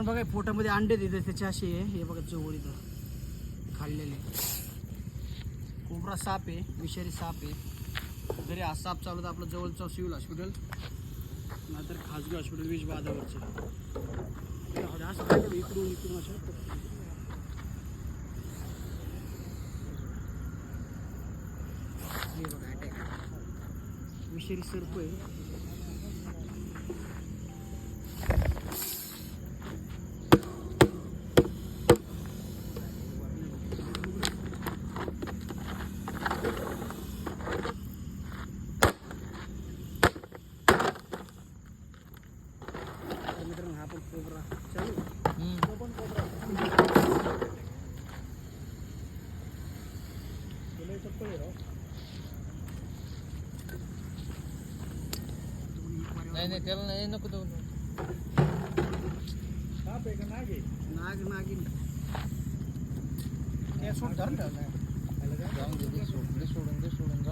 मित्रांनो बघा पोटामध्ये अंडे देते त्याचे असे आहे. हे बघा जवळ इथं खाल्लेले. कोबरा साप आहे, विषारी साप आहे. जरी हा साप चालू तर आपलं जवळचं सिव्हिल हॉस्पिटल नाहीतर खाजगी हॉस्पिटल विष बाधावरचं. असं काय इकडून इकडून असं हे बघा अटॅक. विषारी सर्प आहे. मित्रांनो हा पण कोबरा चालू. तो पण कोबरा तुला चप्पल आहे राव. नाही त्याला नाही नको देऊ. साप आहे का नाग आहे? नागिन ते सोड धरून ठेवलं. जाऊन दे सोडून जा.